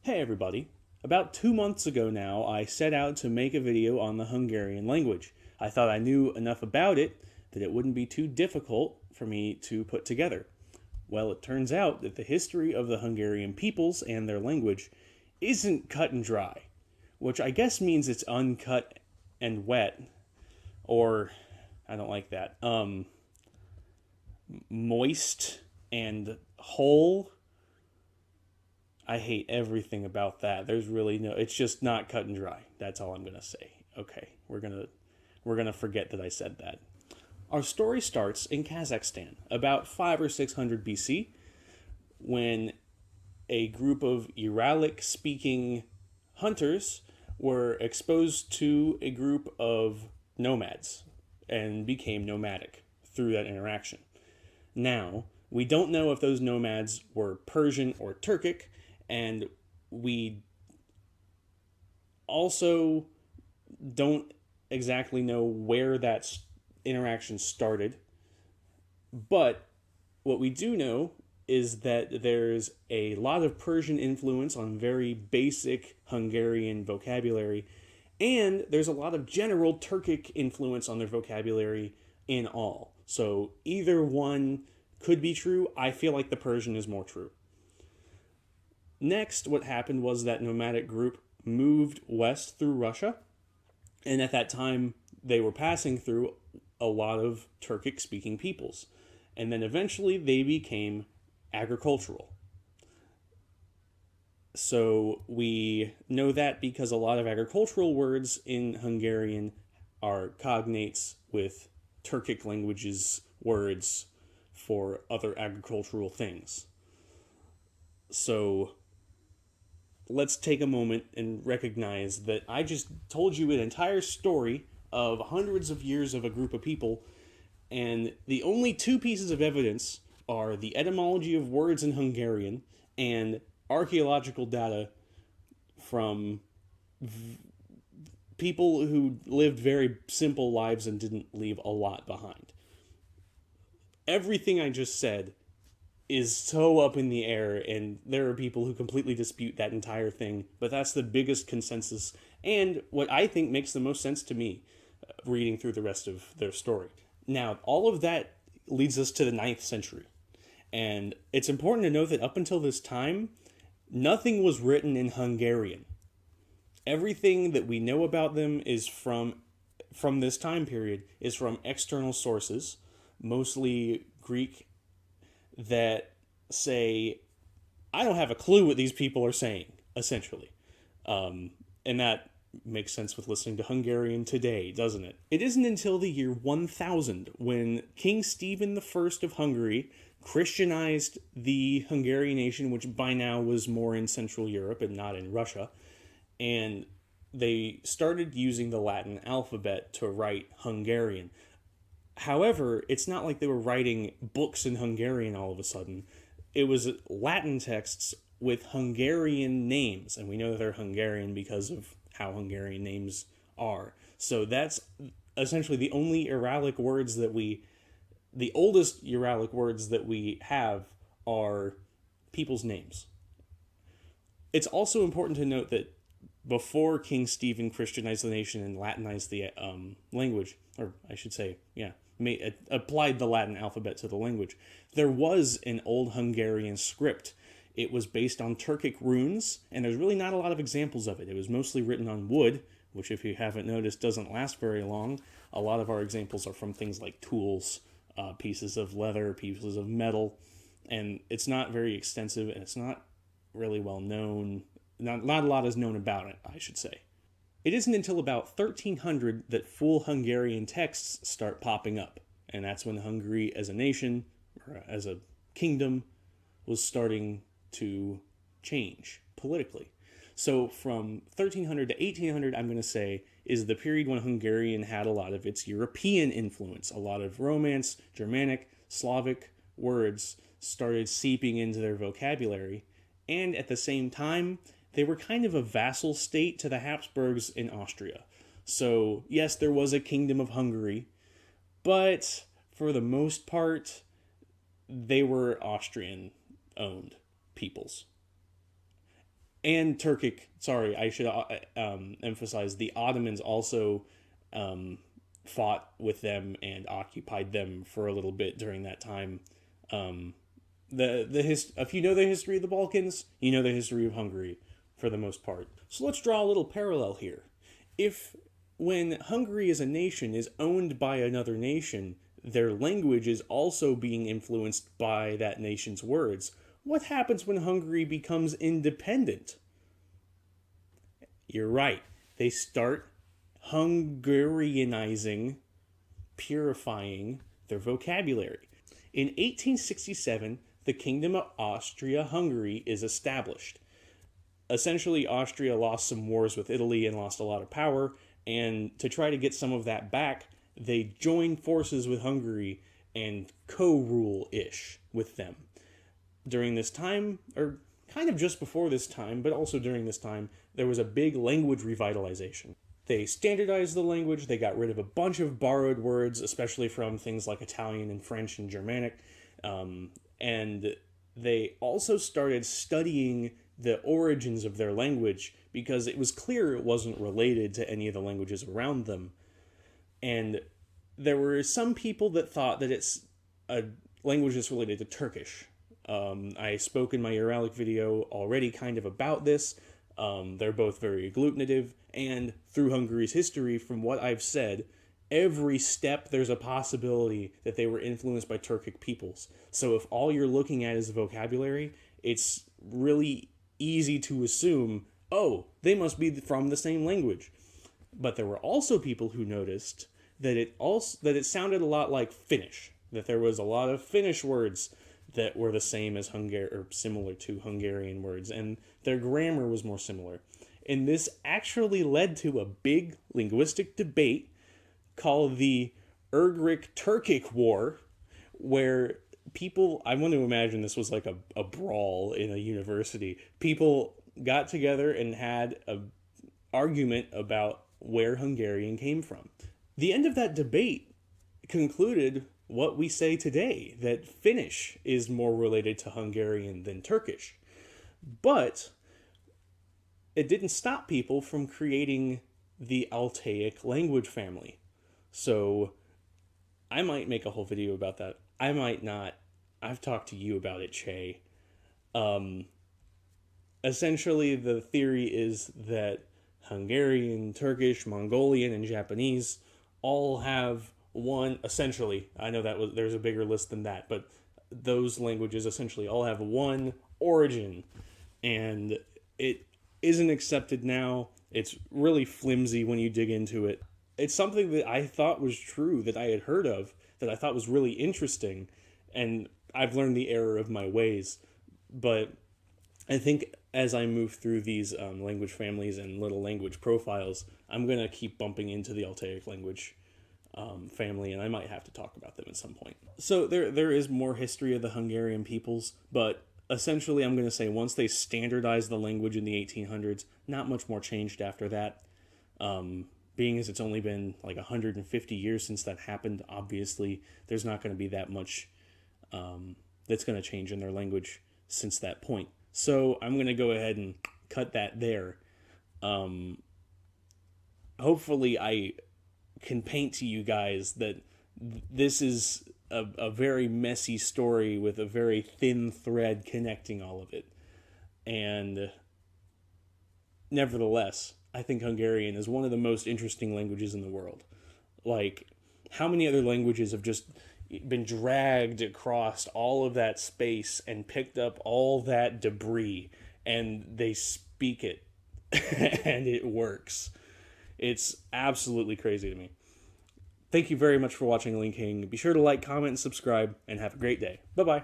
Hey everybody. About 2 months ago now, I set out to make a video on the Hungarian language. I thought I knew enough about it that it wouldn't be too difficult for me to put together. Well, it turns out that the history of the Hungarian peoples and their language isn't cut and dry, which I guess means it's uncut and wet, or I don't like that. Moist and whole. I hate everything about that. There's really no. It's just not cut and dry. That's all I'm gonna say. Okay, we're gonna forget that I said that. Our story starts in Kazakhstan, about 5 or 600 BC, when a group of Uralic-speaking hunters were exposed to a group of nomads and became nomadic through that interaction. Now, we don't know if those nomads were Persian or Turkic, and we also don't exactly know where that interaction started. But what we do know is that there's a lot of Persian influence on very basic Hungarian vocabulary, and there's a lot of general Turkic influence on their vocabulary in all. So either one could be true. I feel like the Persian is more true. Next, what happened was that nomadic group moved west through Russia, and at that time, they were passing through a lot of Turkic-speaking peoples. And then eventually, they became agricultural. So we know that because a lot of agricultural words in Hungarian are cognates with Turkic languages words for other agricultural things. So let's take a moment and recognize that I just told you an entire story of hundreds of years of a group of people, and the only two pieces of evidence are the etymology of words in Hungarian and archaeological data from people who lived very simple lives and didn't leave a lot behind. Everything I just said is so up in the air, and there are people who completely dispute that entire thing, but that's the biggest consensus and what I think makes the most sense to me reading through the rest of their story. Now, all of that leads us to the 9th century, and it's important to note that up until this time, nothing was written in Hungarian. Everything that we know about them is from this time period is from external sources, mostly Greek, that say, I don't have a clue what these people are saying, essentially. And that makes sense with listening to Hungarian today, doesn't it? It isn't until the year 1000 when King Stephen I of Hungary Christianized the Hungarian nation, which by now was more in Central Europe and not in Russia, and they started using the Latin alphabet to write Hungarian. However, it's not like they were writing books in Hungarian all of a sudden. It was Latin texts with Hungarian names, and we know that they're Hungarian because of how Hungarian names are. So that's essentially the only Uralic words that the oldest Uralic words that we have are people's names. It's also important to note that before King Stephen Christianized the nation and Latinized the language, or I should say, applied the Latin alphabet to the language, there was an old Hungarian script. It was based on Turkic runes, and there's really not a lot of examples of it. It was mostly written on wood, which, if you haven't noticed, doesn't last very long. A lot of our examples are from things like tools, pieces of leather, pieces of metal, and it's not very extensive, and it's not really well known. Not a lot is known about it, I should say. It isn't until about 1300 that full Hungarian texts start popping up, and that's when Hungary as a nation, or as a kingdom, was starting to change politically. So from 1300 to 1800, I'm going to say, is the period when Hungarian had a lot of its European influence. A lot of Romance, Germanic, Slavic words started seeping into their vocabulary, and at the same time, they were kind of a vassal state to the Habsburgs in Austria. So, yes, there was a kingdom of Hungary, but for the most part, they were Austrian-owned peoples. and Turkic. Sorry, I should emphasize the Ottomans also fought with them and occupied them for a little bit during that time. If you know the history of the Balkans, you know the history of Hungary for the most part. So let's draw a little parallel here. If when Hungary as a nation is owned by another nation, their language is also being influenced by that nation's words, what happens when Hungary becomes independent? You're right. They start Hungarianizing, purifying their vocabulary. In 1867, the Kingdom of Austria-Hungary is established. Essentially, Austria lost some wars with Italy and lost a lot of power, and to try to get some of that back, they joined forces with Hungary and co-rule-ish with them. During this time, or kind of just before this time, but also during this time, there was a big language revitalization. They standardized the language, they got rid of a bunch of borrowed words, especially from things like Italian and French and Germanic, and they also started studying the origins of their language because it was clear it wasn't related to any of the languages around them. And there were some people that thought that it's a language that's related to Turkish. I spoke in my Uralic video already kind of about this. They're both very agglutinative, and through Hungary's history, from what I've said, every step there's a possibility that they were influenced by Turkic peoples. So if all you're looking at is the vocabulary, it's really easy to assume, oh, they must be from the same language. But there were also people who noticed that it sounded a lot like Finnish, that there was a lot of Finnish words that were the same as or similar to Hungarian words, and their grammar was more similar. And this actually led to a big linguistic debate called the Ugric-Turkic War, where people, I want to imagine this was like a brawl in a university. People got together and had an argument about where Hungarian came from. The end of that debate concluded what we say today, that Finnish is more related to Hungarian than Turkish. But it didn't stop people from creating the Altaic language family. So I might make a whole video about that. I might not. I've talked to you about it, Che. Essentially, the theory is that Hungarian, Turkish, Mongolian, and Japanese all have one, essentially, I know there's a bigger list than that, but those languages essentially all have one origin, and it isn't accepted now. It's really flimsy when you dig into it. It's something that I thought was true, that I had heard of, that I thought was really interesting, and I've learned the error of my ways. But I think as I move through these language families and little language profiles, I'm going to keep bumping into the Altaic language family, and I might have to talk about them at some point. So there is more history of the Hungarian peoples, but essentially I'm going to say once they standardized the language in the 1800s, not much more changed after that. Being as it's only been like 150 years since that happened, obviously there's not going to be that much that's going to change in their language since that point. So I'm going to go ahead and cut that there. Hopefully I can paint to you guys that this is a very messy story with a very thin thread connecting all of it. And nevertheless, I think Hungarian is one of the most interesting languages in the world. Like, how many other languages have just been dragged across all of that space and picked up all that debris, and they speak it, and it works. It's absolutely crazy to me. Thank you very much for watching Linking. Be sure to like, comment, and subscribe, and have a great day. Bye-bye.